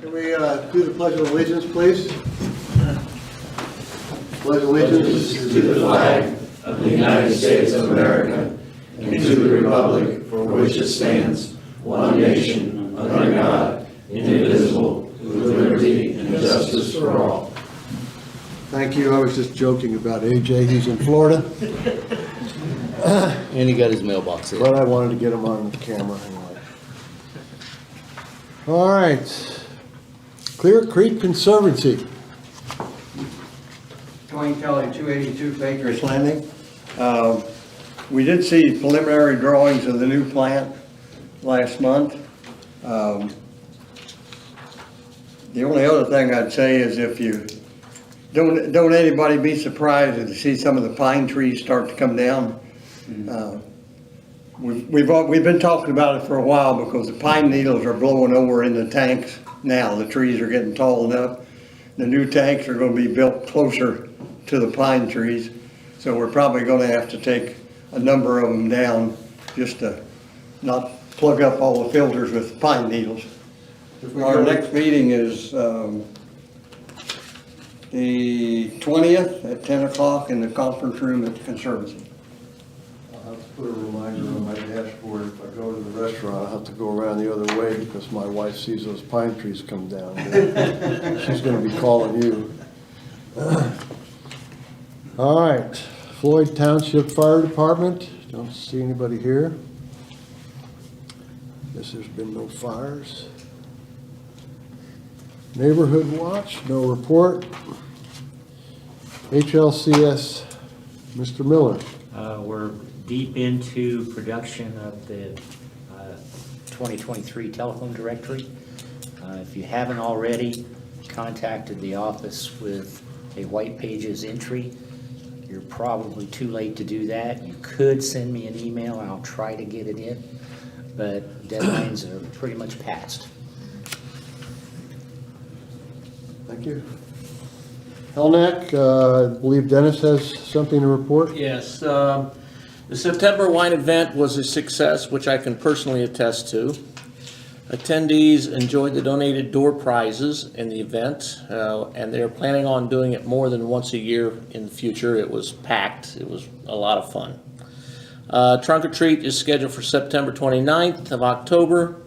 Can we do the Pledge of Allegiance, please? Pledge of Allegiance to the flag of the United States of America and to the republic for which it stands, one nation, under God, indivisible, with liberty and justice for all. Thank you. I was just joking about AJ. He's in Florida. And he got his mailbox in. But I wanted to get him on the camera anyway. All right. Clear Creek Conservancy. Twain Kelly, 282 Baker's Landing. We did see preliminary drawings of the new plant last month. The only other thing I'd say is if you don't anybody be surprised to see some of the pine trees start to come down. We've been talking about it for a while because the pine needles are blowing over in the tanks now. The trees are getting tall enough. The new tanks are going to be built closer to the pine trees, so we're probably going to have to take a number of them down just to not plug up all the filters with pine needles. Our next meeting is the 20th at 10 o'clock in the conference room at the Conservancy. I'll have to put a reminder on my dashboard. If I go to the restaurant, I'll have to go around the other way because my wife sees those pine trees come down. She's going to be calling you. All right. Floyd Township Fire Department. Don't see anybody here. Guess there's been no fires. Neighborhood Watch, no report. HLCS, Mr. Miller. We're deep into production of the 2023 telephone directory. If you haven't already contacted the office with a white pages entry, you're probably too late to do that. You could send me an email and I'll try to get it in, but deadlines are pretty much passed. Thank you. Helneck, I believe Dennis has something to report. Yes, the September wine event was a success, which I can personally attest to. Attendees enjoyed the donated door prizes in the event, and they're planning on doing it more than once a year in the future. It was packed. It was a lot of fun. Trunk or Treat is scheduled for September 29th of October.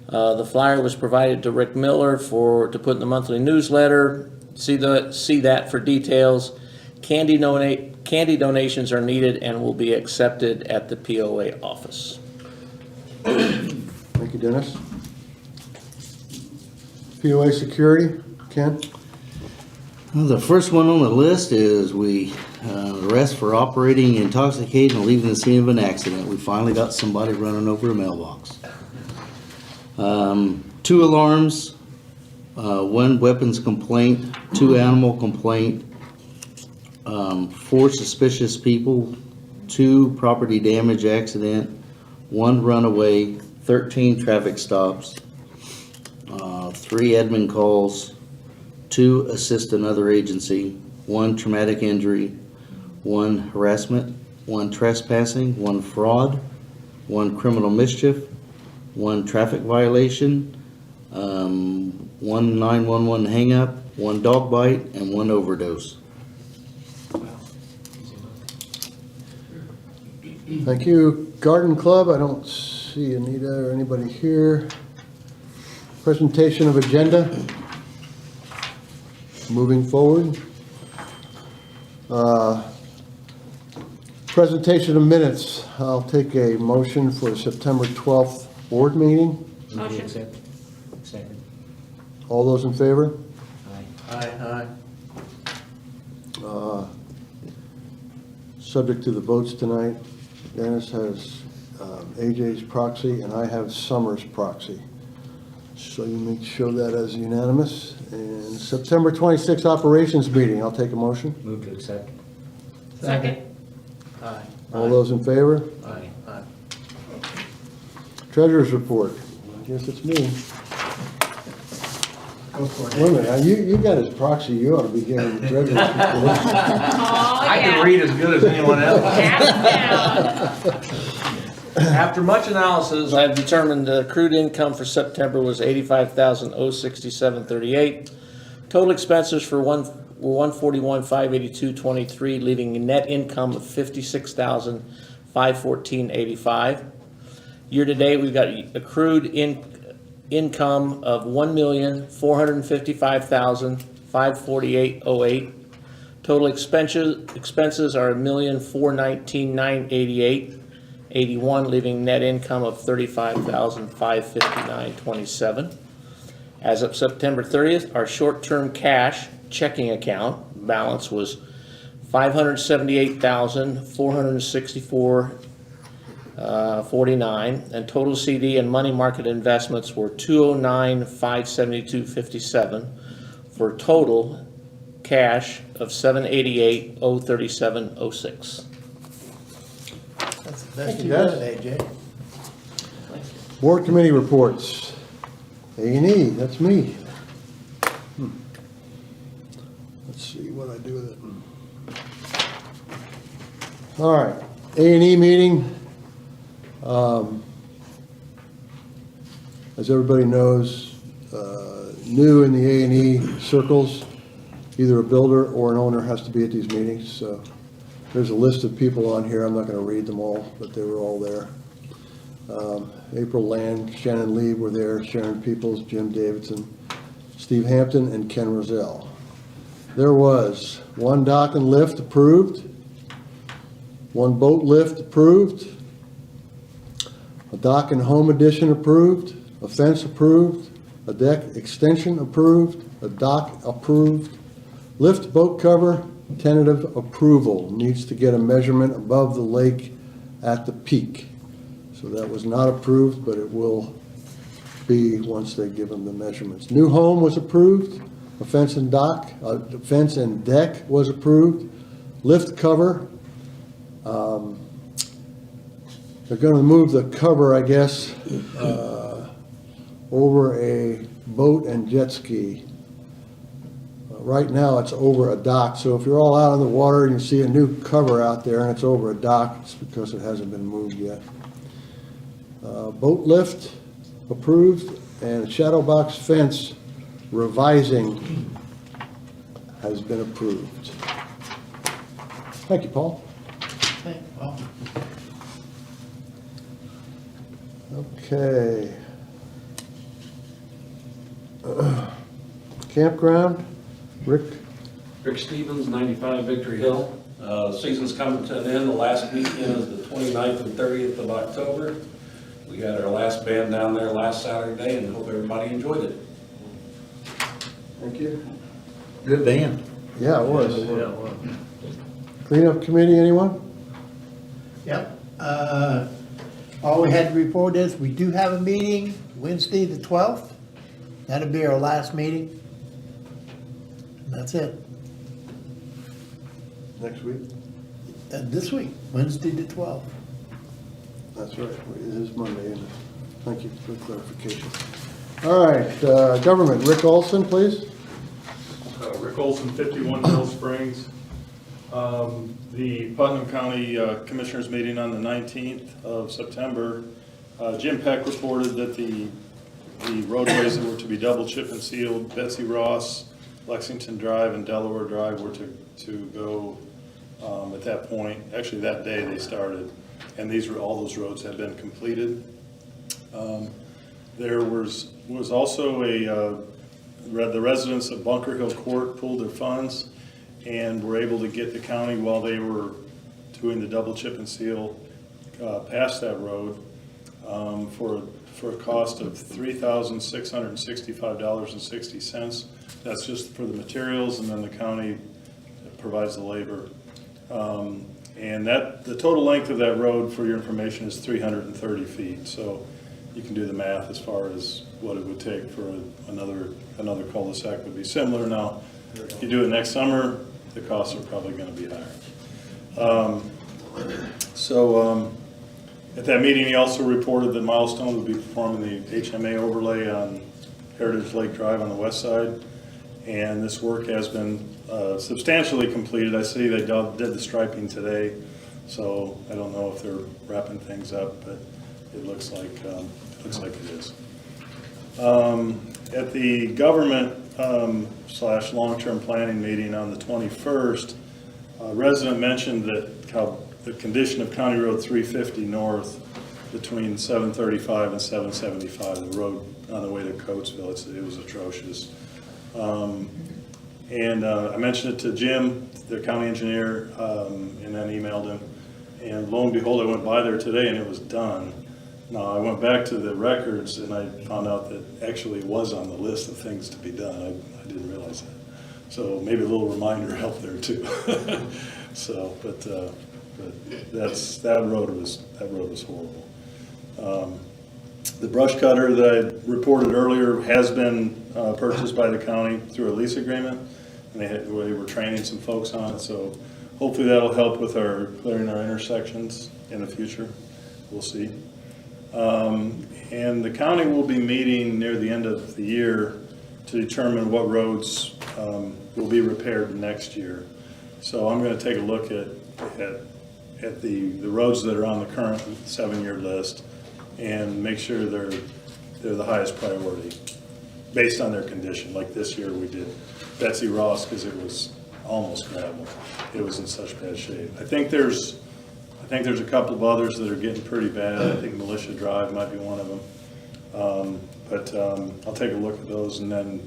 The flyer was provided to Rick Miller to put in the monthly newsletter. See that for details. Candy donations are needed and will be accepted at the POA office. Thank you, Dennis. POA security, Ken? Well, the first one on the list is arrest for operating intoxicated and leaving the scene of an accident. We finally got somebody running over a mailbox. 2 alarms, 1 weapons complaint, 2 animal complaint, 4 suspicious people, 2 property damage accident, 1 runaway, 13 traffic stops, 3 admin calls, 2 assist another agency, 1 traumatic injury, 1 harassment, 1 trespassing, 1 fraud, 1 criminal mischief, 1 traffic violation, 1 911 hang-up, 1 dog bite, and 1 overdose. Thank you. Garden Club, I don't see Anita or anybody here. Presentation of agenda. Moving forward. Presentation of minutes. I'll take a motion for the September 12th board meeting. Motion. Second. All those in favor? Aye. Subject to the votes tonight, Dennis has AJ's proxy and I have Summers' proxy. So you may show that as unanimous. And September 26th operations meeting, I'll take a motion. Move to accept. Second. Aye. All those in favor? Aye. Aye. Treasurer's report. I guess it's me. Go for it. Wait a minute, you got his proxy, you ought to be giving the treasurer's report. Oh, I can read as good as anyone else. After much analysis, I've determined the accrued income for September was $85,067.38. Total expenses for were $141,582.23, leaving a net income of $56,514.85. Year to date, we've got accrued income of $1,455,548.08. Total expenses are $1,419,988.81, leaving net income of $35,559.27. As of September 30th, our short-term cash checking account balance was $578,464.49, and total CD and money market investments were $209,572.57, for a total cash of $788,037.06. That's the Thank best you, you've done, Dennis. AJ. Board committee reports. A&E, that's me. Let's see what I do with it. All right, A&E meeting. As everybody knows, new in the A&E circles, either a builder or an owner has to be at these meetings. So there's a list of people on here. I'm not going to read them all, but they were all there. April Land, Shannon Lee were there, Sharon Peoples, Jim Davidson, Steve Hampton, and Ken Roselle. There was one dock and lift approved, one boat lift approved, a dock and home addition approved, a fence approved, a deck extension approved, a dock approved, lift boat cover, tentative approval, needs to get a measurement above the lake at the peak. So that was not approved, but it will be once they give them the measurements. New home was approved, a fence and fence and deck was approved, lift cover. They're gonna move the cover, I guess, over a boat and jet ski. Right now, it's over a dock, so if you're all out on the water and you see a new cover out there and it's over a dock, it's because it hasn't been moved yet. Boat lift approved, and shadow box fence revising has been approved. Thank you, Paul. Hey, well, Okay. Campground, Rick? Rick Stevens, 95 Victory Hill. Season's coming to an end. The last weekend is the 29th and 30th of October. We had our last band down there last Saturday and hope everybody enjoyed it. Thank you. Good band. Yeah, it was. Cleanup committee, anyone? yep. All we had to report is we do have a meeting Wednesday, the 12th. That'll be our last meeting. And that's it. Next week? This week, Wednesday, the 12th. That's right, it is Monday, isn't it? Thank you for clarification. All right, government, Rick Olson, please. Rick Olson, 51 Mill Springs. The Putnam County Commissioners meeting on the 19th of September, Jim Peck reported that the roadways that were to be double chip and sealed, Betsy Ross, Lexington Drive, and Delaware Drive were to go at that point. Actually, that day they started, and all those roads have been completed. There was also the residents of Bunker Hill Court pooled their funds and were able to get the county, while they were doing the double chip and seal past that road, for a cost of $3,665.60. That's just for the materials, and then the county provides the labor. And the total length of that road, for your information, is 330 feet. So you can do the math as far as what it would take for another cul-de-sac would be similar. Now, if you do it next summer, the costs are probably going to be higher. At that meeting, he also reported that Milestone would be performing the HMA overlay on Heritage Lake Drive on the west side. And this work has been substantially completed. I see they did the striping today. So I don't know if they're wrapping things up, but it looks like it is. At the government / long-term planning meeting on the 21st, a resident mentioned that how the condition of County Road 350 North between 735 and 775, the road on the way to Coatesville, it was atrocious. And I mentioned it to Jim, the county engineer, and then emailed him. And lo and behold, I went by there today and it was done. Now, I went back to the records and I found out that actually it was on the list of things to be done. I didn't realize that. So maybe a little reminder helped there too. So, but that road was horrible. The brush cutter that I reported earlier has been purchased by the county through a lease agreement. And they were training some folks on it, so hopefully that'll help with our clearing our intersections in the future. We'll see. And the county will be meeting near the end of the year to determine what roads will be repaired next year. So I'm going to take a look at the roads that are on the current 7-year list and make sure they're the highest priority based on their condition. Like this year we did Betsy Ross because it was almost gravel. It was in such bad shape. I think there's a couple of others that are getting pretty bad. I think Militia Drive might be one of them. But I'll take a look at those and then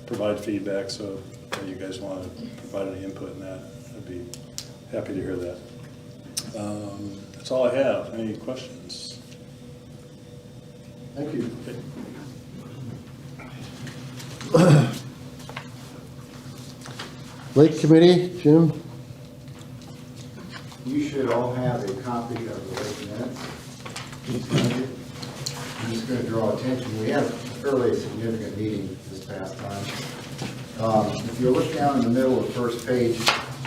provide feedback. So if you guys want to provide any input in that, I'd be happy to hear that. That's all I have. Any questions? Thank you. Lake Committee, Jim? You should all have a copy of the lake minutes. I'm just going to draw attention. We had a fairly significant meeting this past time. If you look down in the middle of the first page,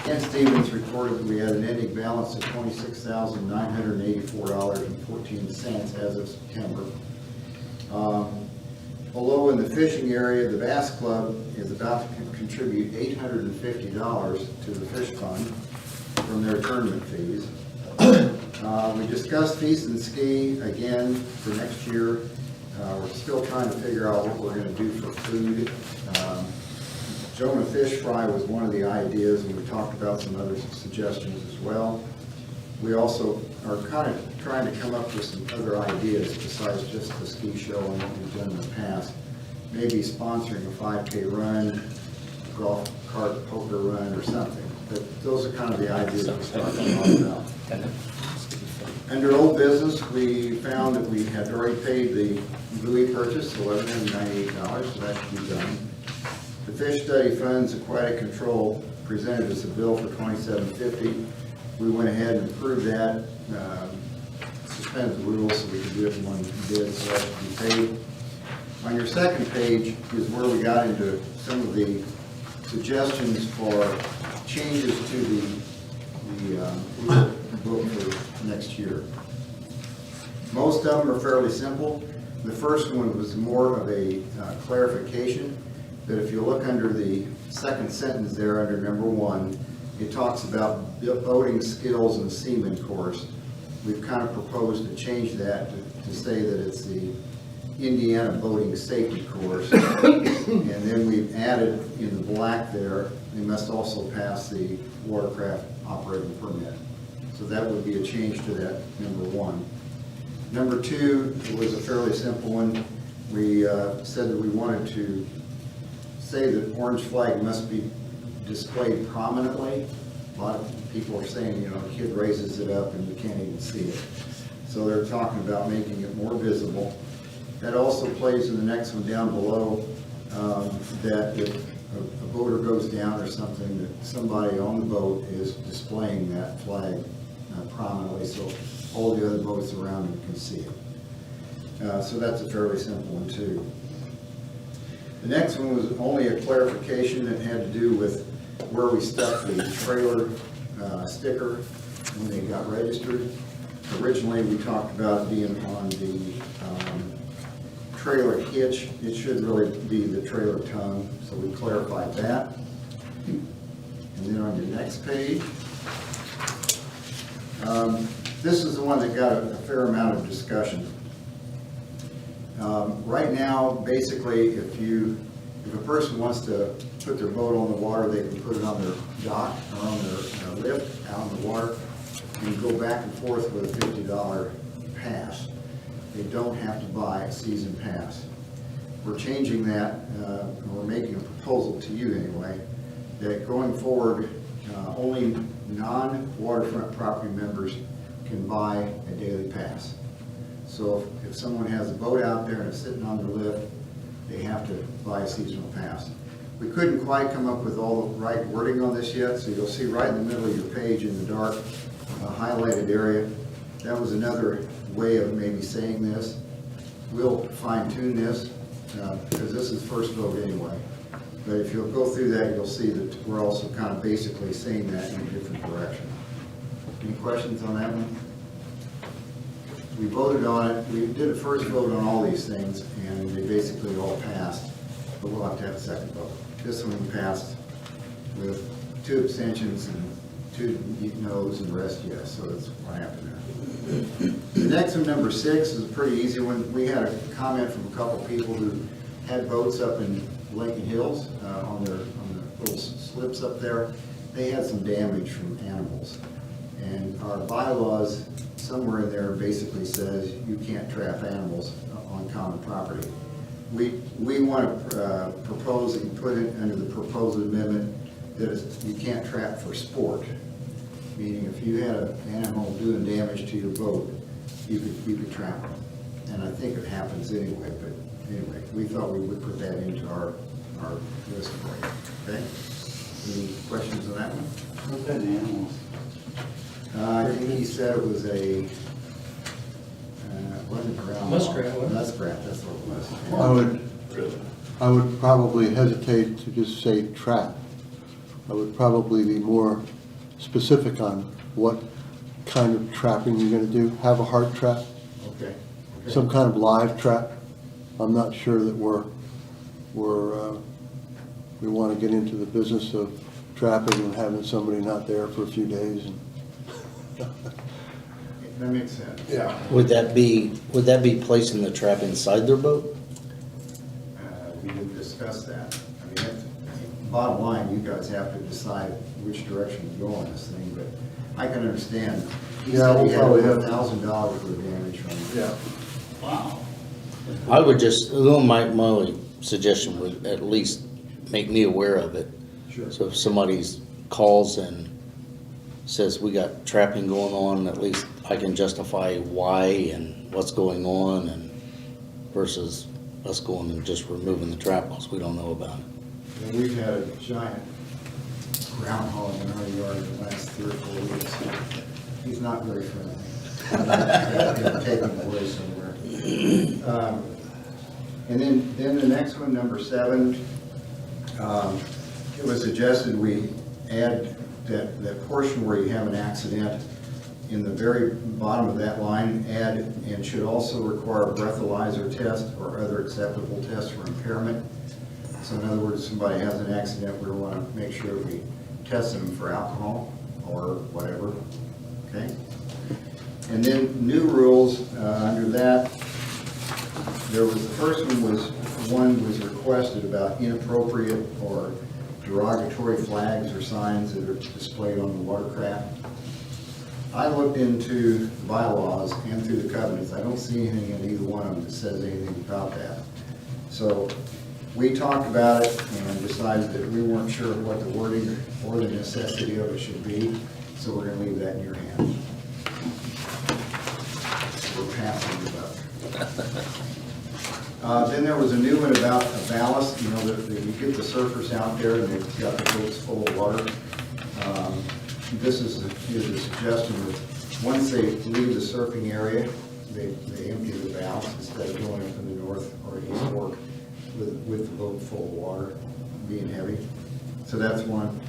Ken Stevens reported that we had an ending balance of $26,984.14 as of September. Below in the fishing area, the Bass Club is about to contribute $850 to the fish fund from their tournament fees. We discussed Feast and Ski again for next year. We're still trying to figure out what we're going to do for food. Jonah Fish Fry was one of the ideas, and we talked about some other suggestions as well. We also are kind of trying to come up with some other ideas besides just the ski show and what we've done in the past. Maybe sponsoring a 5K run, golf cart poker run or something. But those are kind of the ideas we're starting to talk about. Under old business, we found that we had already paid the buoy purchase, $1,198, so that should be done. The Fish Study Fund's Aquatic Control presented us a bill for $27.50. We went ahead and approved that, suspended the rules so we could do it in one bid, so that should be paid. On your second page is where we got into some of the suggestions for changes to the rule book for next year. Most of them are fairly simple. The first one was more of a clarification, that if you look under the second sentence there under number 1, it talks about boating skills and seaman course. We've kind of proposed to change that to say that it's the Indiana Boating Safety Course. And then we've added in the black there, they must also pass the watercraft operating permit. So that would be a change to that number 1. Number 2 was a fairly simple one. We said that we wanted to say that orange flag must be displayed prominently. A lot of people are saying, you know, a kid raises it up and you can't even see it. So they're talking about making it more visible. That also plays in the next one down below, that if a boater goes down or something, that somebody on the boat is displaying that flag prominently, so all the other boats around them can see it. So that's a fairly simple one too. The next one was only a clarification that had to do with where we stuck the trailer sticker when they got registered. Originally, we talked about it being on the trailer hitch. It should really be the trailer tongue, so we clarified that. And then on your next page, This is the one that got a fair amount of discussion. Right now, basically, if a person wants to put their boat on the water, they can put it on their dock or on their lift out in the water and go back and forth with a $50 pass. They don't have to buy a season pass. We're changing that, we're making a proposal to you anyway, that going forward, only non-waterfront property members can buy a daily pass. So if someone has a boat out there and it's sitting on their lift, they have to buy a seasonal pass. We couldn't quite come up with all the right wording on this yet, so you'll see right in the middle of your page in the dark highlighted area. That was another way of maybe saying this. We'll fine tune this, because this is first vote anyway. But if you'll go through that, you'll see that we're also kind of basically saying that in a different direction. Any questions on that one? We voted on it. We did a first vote on all these things, and they basically all passed, but we'll have to have a second vote. This one passed with 2 abstentions and 2 no's and the rest yes, so that's what happened there. The next one, number 6, is a pretty easy one. We had a comment from a couple people who had boats up in Lincoln Hills on the little slips up there. They had some damage from animals. And our bylaws, somewhere in there basically says you can't trap animals on common property. We want to propose that you put it under the proposed amendment that you can't trap for sport. Meaning if you had an animal doing damage to your boat, you could trap them. And I think it happens anyway, but anyway, we thought we would put that into our list for you, okay? Any questions on that one? What kind of animals? I think he said it was a, wasn't ground. Muskrat, that's what it was. I would probably hesitate to just say trap. I would probably be more specific on what kind of trapping you're gonna do. Have a heart trap, Okay. some kind of live trap. I'm not sure that we wanna get into the business of trapping and having somebody not there for a few days and That makes sense. yeah. Would that be placing the trap inside their boat? We didn't discuss that. I mean, that's, bottom line, you guys have to decide which direction to go on this thing, but I can understand. He Yeah, said we'll he had probably have- $1,000 worth of damage from it. Yeah. I would just, my only suggestion would at least make me aware of it. Sure. So if somebody calls and says we got trapping going on, at least I can justify why and what's going on, and versus us going and just removing the trap because we don't know about it. And we've had a giant groundhog in our yard in the last 3 or 4 weeks. He's not very friendly. Take him away somewhere. And then the next one, number 7, it was suggested we add that portion where you have an accident in the very bottom of that line, add and should also require a breathalyzer test or other acceptable tests for impairment. So in other words, somebody has an accident, we want to make sure we test them for alcohol or whatever, okay? And then new rules under that, there was, the first one was requested about inappropriate or derogatory flags or signs that are displayed on the watercraft. I looked into the bylaws and through the covenants. I don't see anything in either one of them that says anything about that. So we talked about it and decided that we weren't sure what the wording or the necessity of it should be, so we're gonna leave that in your hands. We're passing it up. Then there was a new one about a ballast, you know, that you get the surfers out there and they've got the boats full of water. This is a suggestion that once they leave the surfing area, they empty the ballast instead of going up in the north or east fork with the boat full of water, being heavy. So that's one.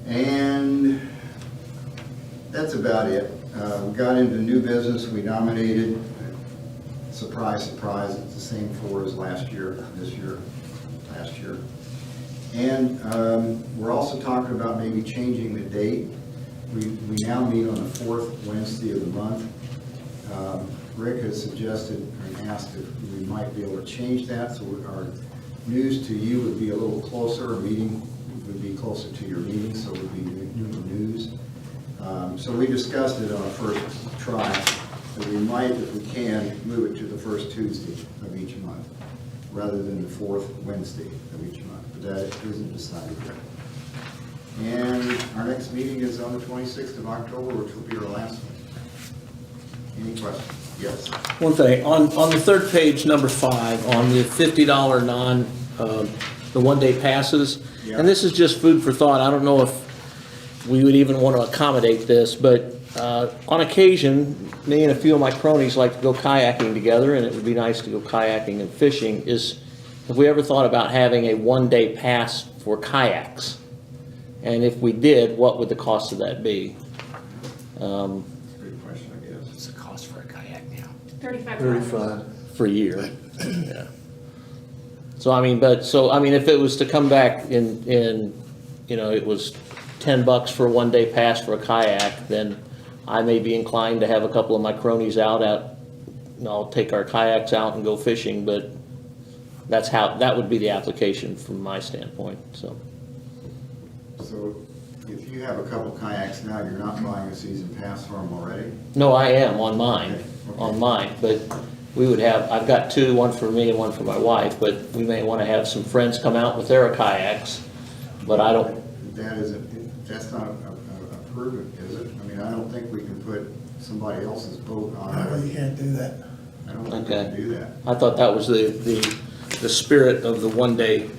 And that's about it. We got into new business, we nominated. Surprise, surprise, it's the same 4 as last year, this year, last year. And we're also talking about maybe changing the date we now meet on the fourth Wednesday of the month. Rick has suggested and asked if we might be able to change that, so our news to you would be a little closer, a meeting would be closer to your meeting, so it would be new news. So we discussed it on our first try, that we might, if we can, move it to the first Tuesday of each month, rather than the fourth Wednesday of each month, but that isn't decided yet. And our next meeting is on the 26th of October, which will be our last one. Any questions? Yes. One thing, on the third page, number 5, on the $50 the one-day passes, Yeah. and this is just food for thought, I don't know if we would even want to accommodate this, but on occasion, me and a few of my cronies like to go kayaking together, and it would be nice to go kayaking and fishing. Have we ever thought about having a one-day pass for kayaks? And if we did, what would the cost of that be? Good question, I guess. What's the cost for a kayak now? $35. For a year. Yeah. So I mean, if it was to come back in, it was $10 for a one-day pass for a kayak, then I may be inclined to have a couple of my cronies I'll take our kayaks out and go fishing, but that would be the application from my standpoint, so. So if you have a couple kayaks now, you're not buying a season pass for them already? No, I am on mine, Okay. but I've got 2, one for me and one for my wife, but we may want to have some friends come out with their kayaks, but I don't, That's not a proven, is it? I mean, I don't think we can put somebody else's boat on No, it. you can't do that. I don't think we Okay. can do that. I thought that was the spirit of the one-day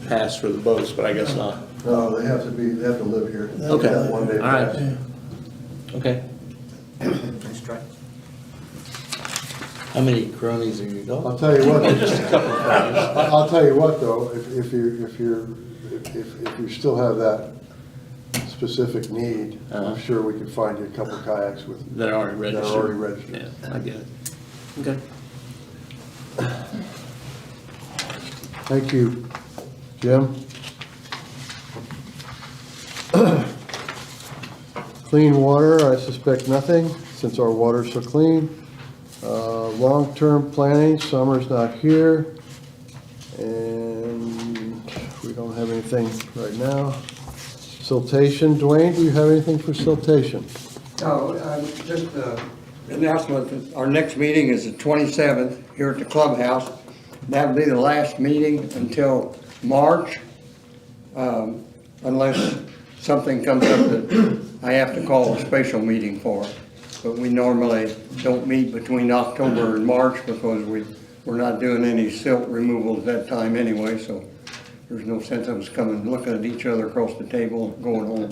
pass for the boats, but I guess not. No, they have to live here. Okay. That one-day All right. pass. Yeah. Okay. Nice try. How many cronies are you I'll got? tell you what. Just a couple of things. I'll tell you what, though, if you still have that specific need, I'm sure we could find you a couple kayaks with. That are already That registered. are already registered. Yeah, I get it. Okay. Thank you. Jim? Clean water, I suspect nothing, since our water's so clean. Long-term planning, Summer's not here. And we don't have anything right now. Siltation, Dwayne, do you have anything for siltation? No, just announcement that our next meeting is the 27th here at the clubhouse. That'll be the last meeting until March, unless something comes up that I have to call a special meeting for. But we normally don't meet between October and March because we're not doing any silt removal at that time anyway, so there's no sense of us coming, looking at each other across the table, going home.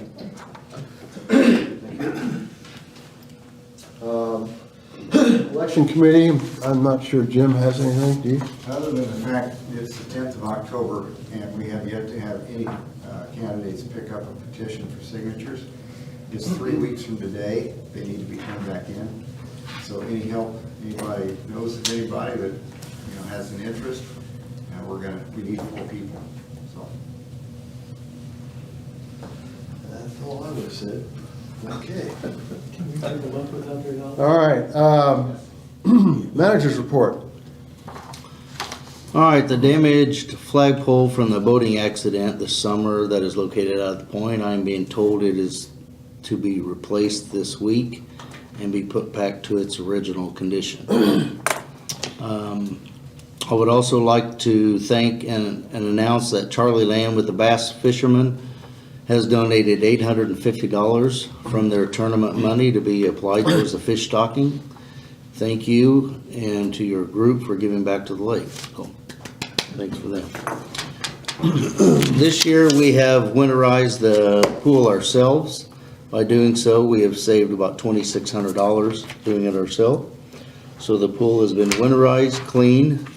Election committee, I'm not sure Jim has anything, do you? Other than the fact it's the 10th of October and we have yet to have any candidates pick up a petition for signatures. It's 3 weeks from today, they need to be turned back in. So any help, anybody knows of anybody that, has an interest, we need 4 people, so. That's all I would have said. Okay. All right, managers report. All right, the damaged flagpole from the boating accident this summer that is located at the point, I'm being told it is to be replaced this week and be put back to its original condition. I would also like to thank and announce that Charlie Land with the Bass Fishermen has donated $850 from their tournament money to be applied towards the fish stocking. Thank you and to your group for giving back to the lake. So, thanks for that. This year we have winterized the pool ourselves. By doing so, we have saved about $2,600 doing it ourselves. So the pool has been winterized, cleaned,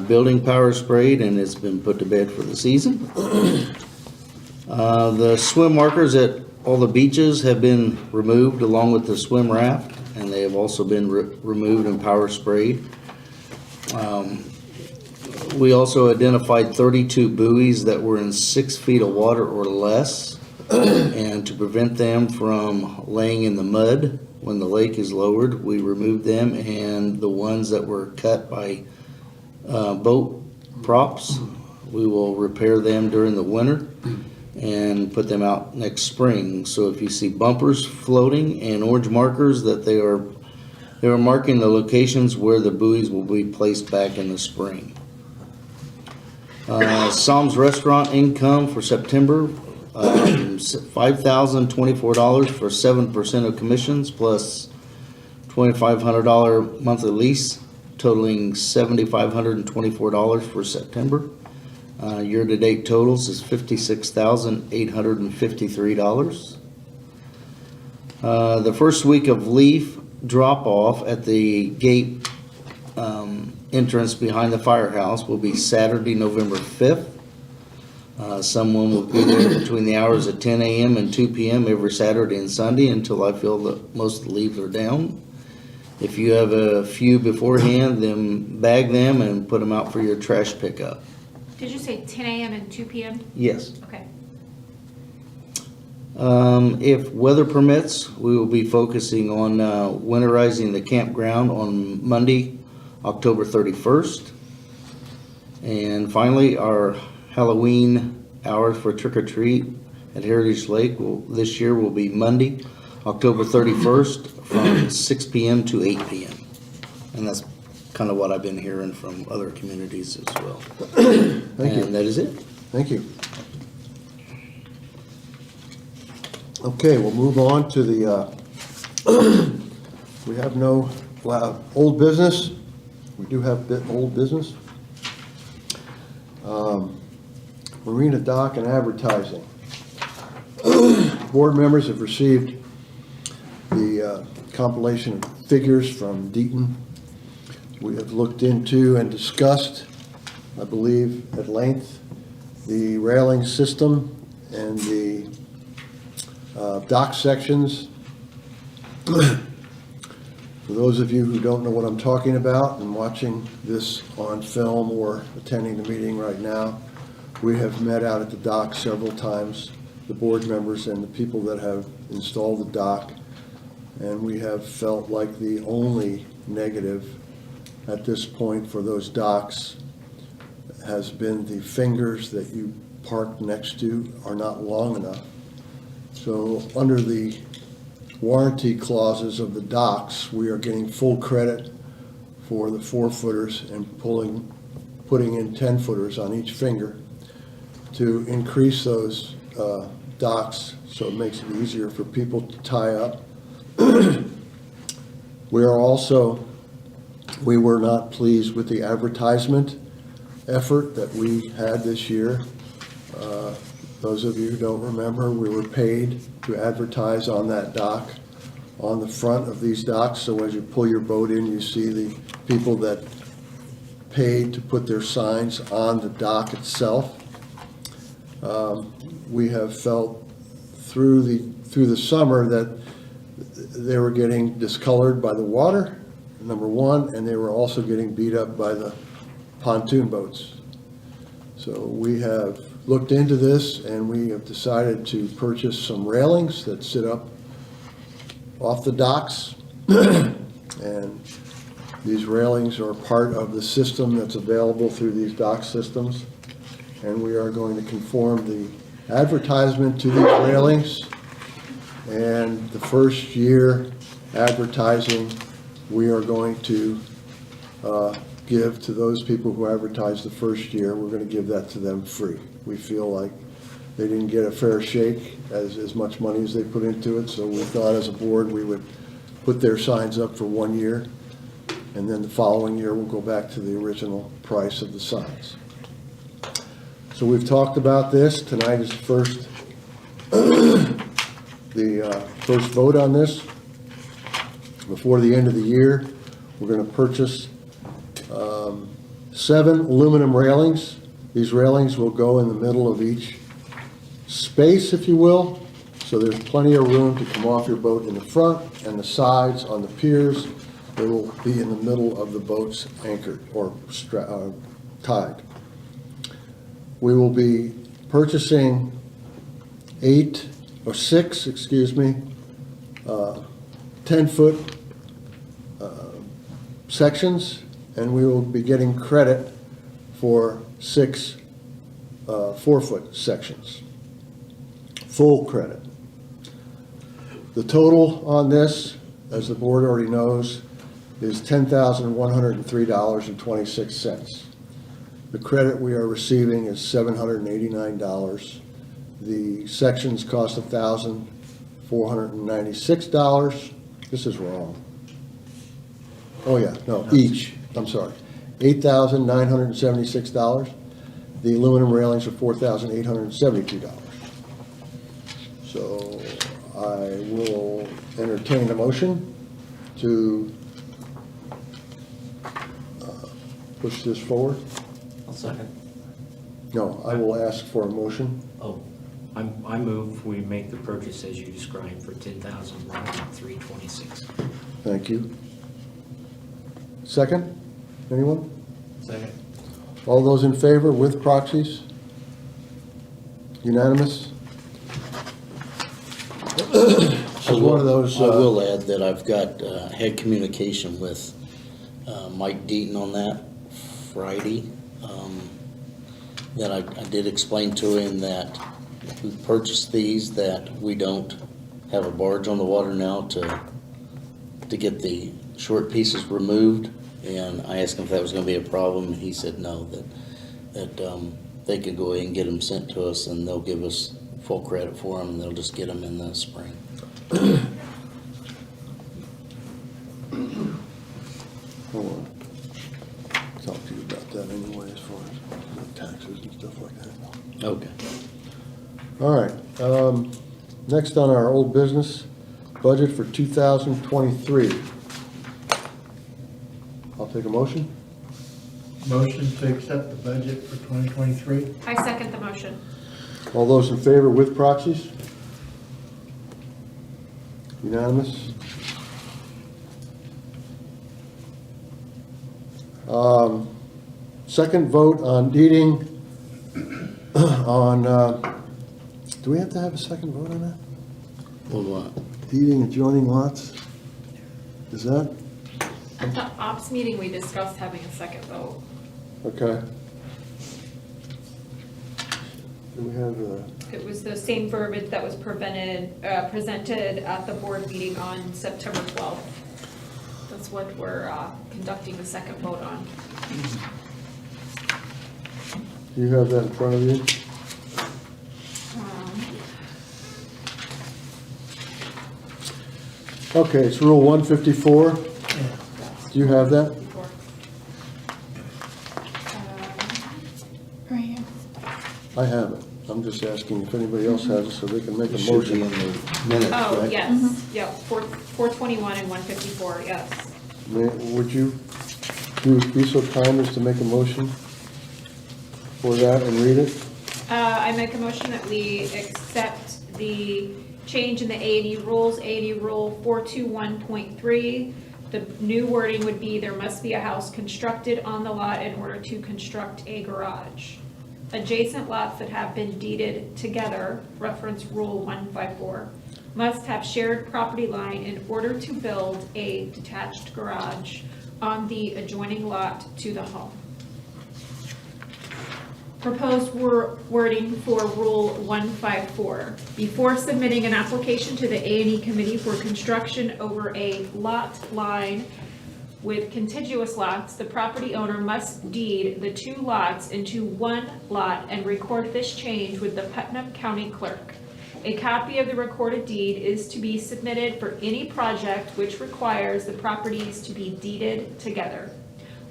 building power sprayed, and it's been put to bed for the season. The swim markers at all the beaches have been removed along with the swim raft, and they have also been removed and power sprayed. We also identified 32 buoys that were in 6 feet of water or less And to prevent them from laying in the mud when the lake is lowered, we removed them, and the ones that were cut by boat props, we will repair them during the winter and put them out next spring. So if you see bumpers floating and orange markers, that they are marking the locations where the buoys will be placed back in the spring. Psalms Restaurant income for September, $5,024 for 7% of commissions plus $2,500 monthly lease, totaling $7,524 for September. Year-to-date totals is $56,853. The first week of leaf drop-off at the gate entrance behind the firehouse will be Saturday, November 5th. Someone will be there between the hours of 10 a.m. and 2 p.m. every Saturday and Sunday until I feel that most of the leaves are down. If you have a few beforehand, then bag them and put them out for your trash pickup. Did you say 10 a.m. and 2 p.m.? Yes. Okay. If weather permits, we will be focusing on winterizing the campground on Monday, October 31st. And finally, our Halloween hours for trick-or-treat at Heritage Lake this year will be Monday, October 31st from 6 p.m. to 8 p.m. And that's kind of what I've been hearing from other communities as well. Thank you. And that is it. Thank you. Okay, we'll move on to the, we have no old business. We do have old business. Marina dock and advertising. Board members have received the compilation of figures from Deaton. We have looked into and discussed, I believe, at length, the railing system and the dock sections. For those of you who don't know what I'm talking about and watching this on film or attending the meeting right now, we have met out at the dock several times, the board members and the people that have installed the dock, and we have felt like the only negative at this point for those docks has been the fingers that you park next to are not long enough. So under the warranty clauses of the docks, we are getting full credit for the 4-footers and putting in 10-footers on each finger to increase those docks so it makes it easier for people to tie up. We were not pleased with the advertisement effort that we had this year. Those of you who don't remember, we were paid to advertise on that dock, on the front of these docks, so as you pull your boat in, you see the people that paid to put their signs on the dock itself. We have felt through the summer that they were getting discolored by the water, number one, and they were also getting beat up by the pontoon boats. So we have looked into this, and we have decided to purchase some railings that sit up off the docks. And these railings are part of the system that's available through these dock systems. And we are going to conform the advertisement to these railings. And the first year advertising, we are going to give to those people who advertise the first year. We're going to give that to them free. We feel like they didn't get a fair shake as much money as they put into it, so we thought as a board we would put their signs up for 1 year, and then the following year we'll go back to the original price of the signs. So we've talked about this. Tonight is the first vote on this. Before the end of the year, we're going to purchase 7 aluminum railings. These railings will go in the middle of each space, if you will, so there's plenty of room to come off your boat in the front and the sides on the piers. They will be in the middle of the boats anchored or tied. We will be purchasing 8 or 6, excuse me, 10-foot sections, and we will be getting credit for 6 4-foot sections. Full credit. The total on this, as the board already knows, is $10,103.26. The credit we are receiving is $789. The sections cost $1,496. This is wrong. Oh, yeah, no, each, I'm sorry. $8,976. The aluminum railings are $4,872. So I will entertain a motion to push this forward. I'll second. No, I will ask for a motion. Oh, I move we make the purchase as you described for $10,103.26. Thank you. Second? Anyone? Second. All those in favor with proxies? Unanimous? This is one of those, I will add that I've got, had communication with Mike Deaton on that Friday. That I did explain to him that we purchased these, that we don't have a barge on the water now to get the short pieces removed. And I asked him if that was gonna be a problem, and he said no, that they could go ahead and get them sent to us, and they'll give us full credit for them, and they'll just get them in the spring. hold on. Talk to you about that anyway, as far as taxes and stuff like that. Okay. All right, next on our old business, budget for 2023. I'll take a motion. Motion to accept the budget for 2023. I second the motion. All those in favor with proxies? Unanimous? Second vote on deeding on, do we have to have a second vote on that? Hold on. Deeding adjoining lots? Is that, At the ops meeting, we discussed having a second vote. okay. Do we have It was the same verbiage that was presented at the board meeting on September 12th. That's what we're conducting the second vote on. do you have that in front of you? Okay, it's Rule 154. Do you have that? Before. Right here. I have it. I'm just asking if anybody else has it so they can make a It should be motion. in the minutes, Oh, right? yes, yep, 421 and 154, yes. Would you be so kind as to make a motion for that and read it? I make a motion that we accept the change in the A&E rules, A&E Rule 421.3. The new wording would be, there must be a house constructed on the lot in order to construct a garage. Adjacent lots that have been deeded together, reference Rule 154, must have shared property line in order to build a detached garage on the adjoining lot to the home. Proposed wording for Rule 154. Before submitting an application to the A&E Committee for construction over a lot line with contiguous lots, the property owner must deed the 2 lots into 1 lot and record this change with the Putnam County Clerk. A copy of the recorded deed is to be submitted for any project which requires the properties to be deeded together.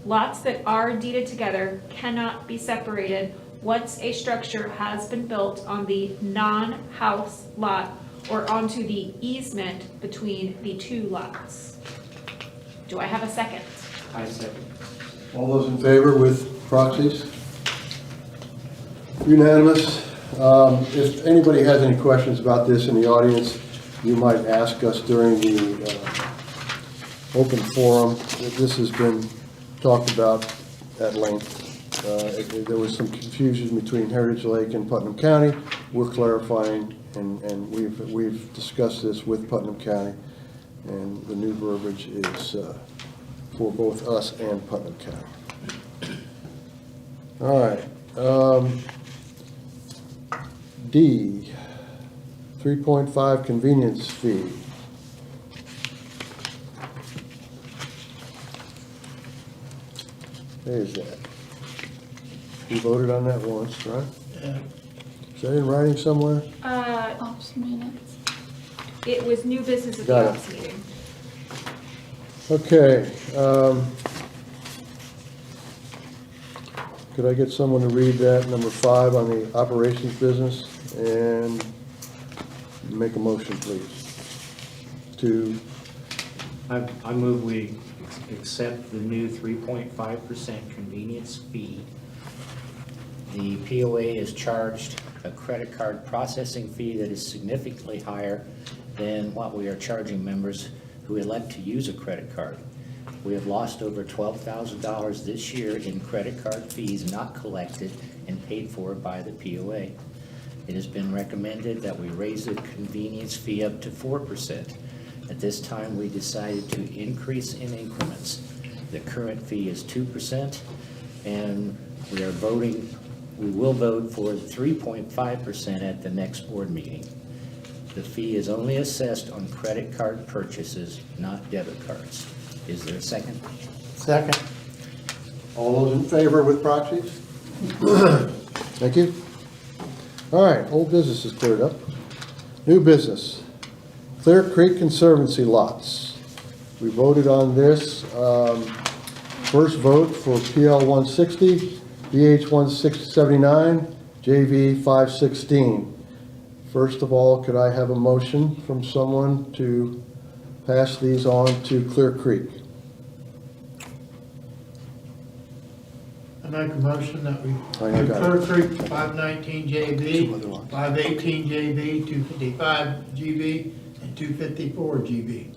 Lots that are deeded together cannot be separated once a structure has been built on the non-house lot or onto the easement between the 2 lots. Do I have a second? I second. All those in favor with proxies? Unanimous. If anybody has any questions about this in the audience, you might ask us during the open forum. This has been talked about at length. There was some confusion between Heritage Lake and Putnam County. We're clarifying, and we've discussed this with Putnam County, and the new verbiage is for both us and Putnam County. All right. D, 3.5 convenience fee. There's that. We voted on that once, right? Yeah. Is that in writing somewhere? Ops minutes. It was new business at Got the it. ops meeting. Okay. Could I get someone to read that, number 5 on the operations business, and make a motion, please? To, I move we accept the new 3.5% convenience fee. The POA is charged a credit card processing fee that is significantly higher than what we are charging members who elect to use a credit card. We have lost over $12,000 this year in credit card fees not collected and paid for by the POA. It has been recommended that we raise the convenience fee up to 4%. At this time, we decided to increase in increments. The current fee is 2%, and we will vote for 3.5% at the next board meeting. The fee is only assessed on credit card purchases, not debit cards. Is there a second? Second. all those in favor with proxies? Thank you. All right, old business is cleared up. New business, Clear Creek Conservancy lots. We voted on this. First vote for PL 160, BH 179, JV 516. First of all, could I have a motion from someone to pass these on to Clear Creek? I make a motion that we I give got Clear it. Creek 519 Some other JB, lots. 518 JB, 255 GB, and 254 GB.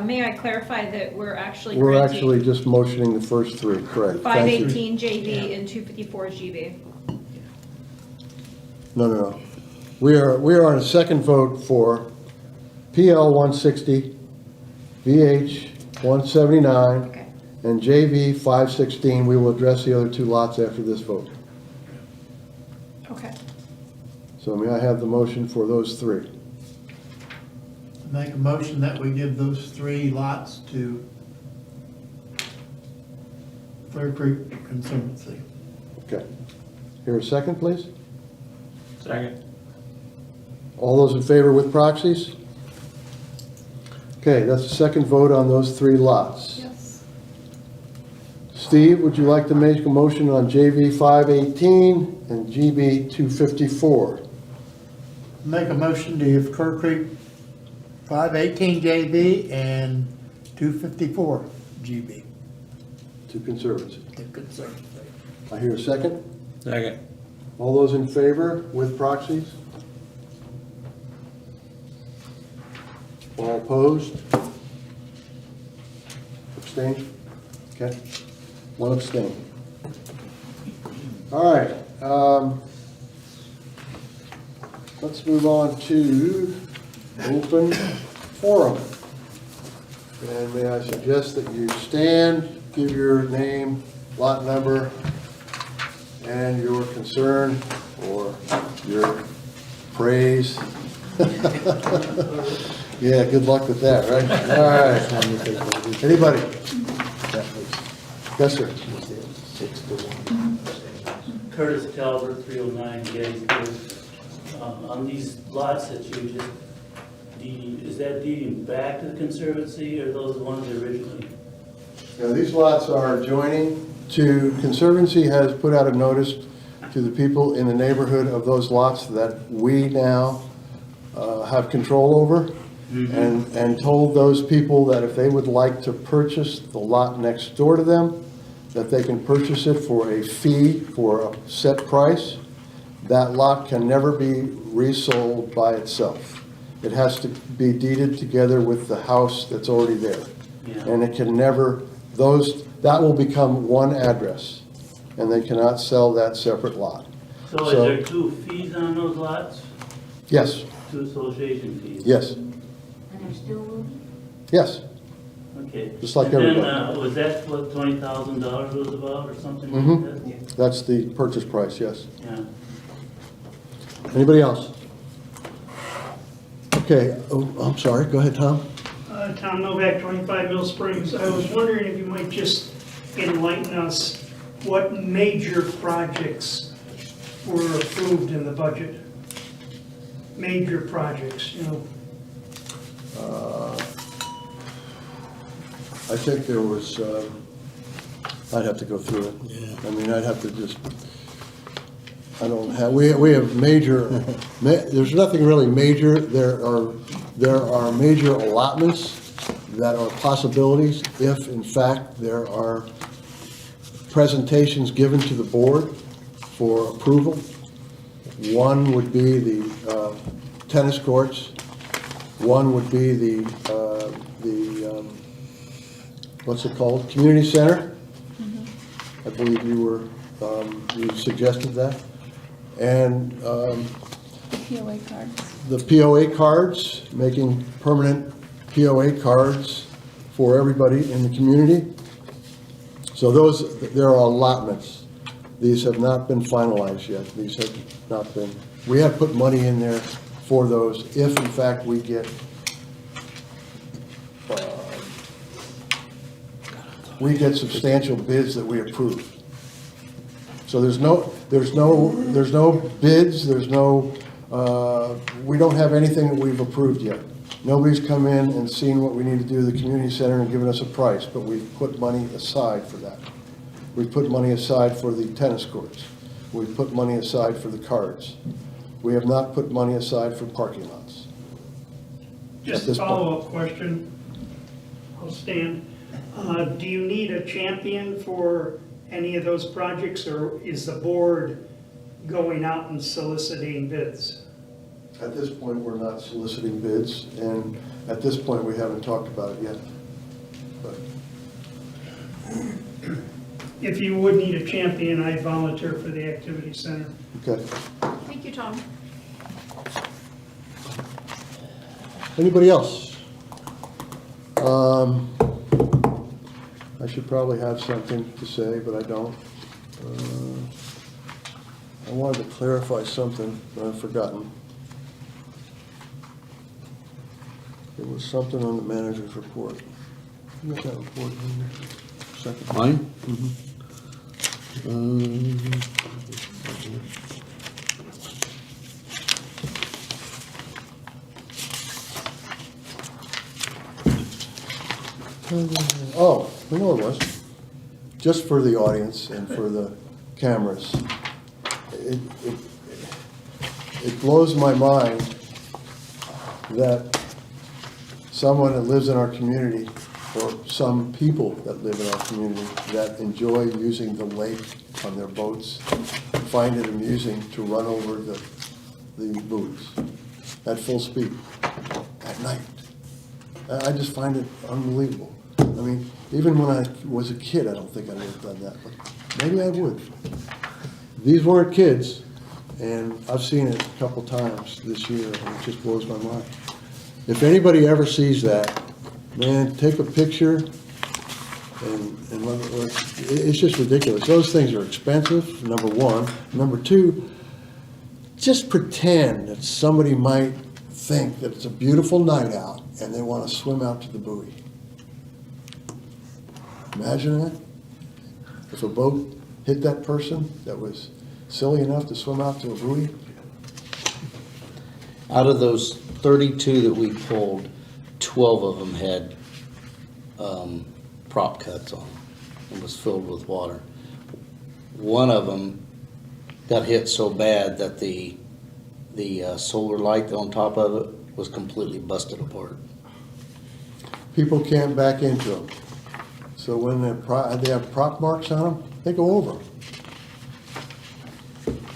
May I clarify that we're actually We're granting actually just motioning the first three, correct? Thank you. 518 JV and 254 GB. No. We are on a second vote for PL 160, VH 179, Okay. and JV 516. We will address the other two lots after this vote. Okay. So may I have the motion for those three? Make a motion that we give those 3 lots to Clear Creek Conservancy. Okay. Here a second, please? Second. All those in favor with proxies? Okay, that's the second vote on those 3 lots. Yes. Steve, would you like to make a motion on JV 518 and GB 254? Make a motion to give Clear Creek 518 JB and 254 GB. To Conservancy. The Conservancy. I hear a second. Second. All those in favor with proxies? All opposed? Abstain? Okay. 1 abstain. All right. Let's move on to open forum. And may I suggest that you stand, give your name, lot number, and your concern or your praise. Yeah, good luck with that, right? All right. Anybody? Yes, sir. Curtis Calvert, 309 Gettysburg. On these lots that you just deeding, is that deeding back to the Conservancy, or are those the ones originally? Now, these lots are adjoining to, Conservancy has put out a notice to the people in the neighborhood of those lots that we now have control over, and told those people that if they would like to purchase the lot next door to them, that they can purchase it for a fee, for a set price. That lot can never be resold by itself. It has to be deeded together with the house that's already there. Yeah. And it can never, those that will become one address, and they cannot sell that separate lot. So is there two fees on those lots? Yes, Two association fees? yes, And they're still moving? yes. Okay. Just like And then, everybody. was that what $20,000 was about or something Mhm. like that? That's the purchase price, yes. Yeah. Anybody else? Okay, oh, I'm sorry, go ahead, Tom. Tom Novak, 25 Mill Springs. I was wondering if you might just enlighten us what major projects were approved in the budget? Major projects, you know. I think there was, I'd have to go through it. Yeah. I mean, I'd have to just, I don't have, we have major, there's nothing really major. There are major allotments that are possibilities if, in fact, there are presentations given to the board for approval. One would be the tennis courts. One would be the what's it called? Community center. I believe you suggested that. And POA cards. the POA cards, making permanent POA cards for everybody in the community. So there are allotments. These have not been finalized yet. These have not been, we have put money in there for those if in fact we get substantial bids that we approve. So there's no bids, we don't have anything that we've approved yet. Nobody's come in and seen what we need to do to the community center and given us a price, but we've put money aside for that. We've put money aside for the tennis courts. We've put money aside for the cards. We have not put money aside for parking lots. Just a this point. follow-up question. I'll stand. Do you need a champion for any of those projects, or is the board going out and soliciting bids? At this point, we're not soliciting bids, and at this point, we haven't talked about it yet. But If you would need a champion, I'd volunteer for the activity center. okay. Thank you, Tom. Anybody else? I should probably have something to say, but I don't. I wanted to clarify something, but I've forgotten. There was something on the manager's report. You got that report in there? Second. Mine? Oh, I know it was. Just for the audience and for the cameras. It blows my mind that someone that lives in our community, or some people that live in our community that enjoy using the lake on their boats, find it amusing to run over the buoys at full speed at night. I just find it unbelievable. I mean, even when I was a kid, I don't think I would have done that, but maybe I would. These weren't kids, and I've seen it a couple times this year, and it just blows my mind. If anybody ever sees that, man, take a picture, and it's just ridiculous. Those things are expensive, number one. Number two, just pretend that somebody might think that it's a beautiful night out, and they want to swim out to the buoy. Imagine that. If a boat hit that person that was silly enough to swim out to a buoy. Out of those 32 that we pulled, 12 of them had prop cuts on them and was filled with water. One of them got hit so bad that the solar light on top of it was completely busted apart. People can't back into them. So when they have prop marks on them, they go over them.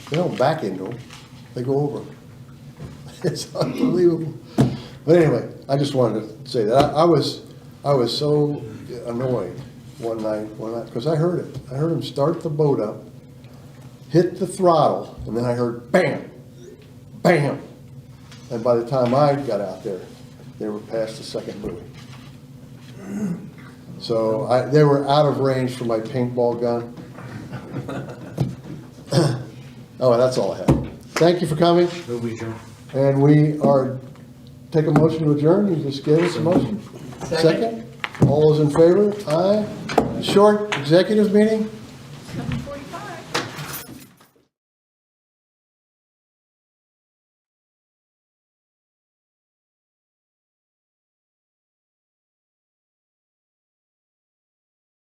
They don't back into them, they go over them. It's unbelievable. But anyway, I just wanted to say that. I was so annoyed one night, because I heard it. I heard him start the boat up, hit the throttle, and then I heard bam, bam. And by the time I got out there, they were past the second buoy. So they were out of range for my paintball gun. Oh, that's all I have. Thank you for coming. Move adjourned. And we are, take a motion to adjourn. You just gave us a motion. Second. All those in favor? Aye. Short executive meeting? 7:40.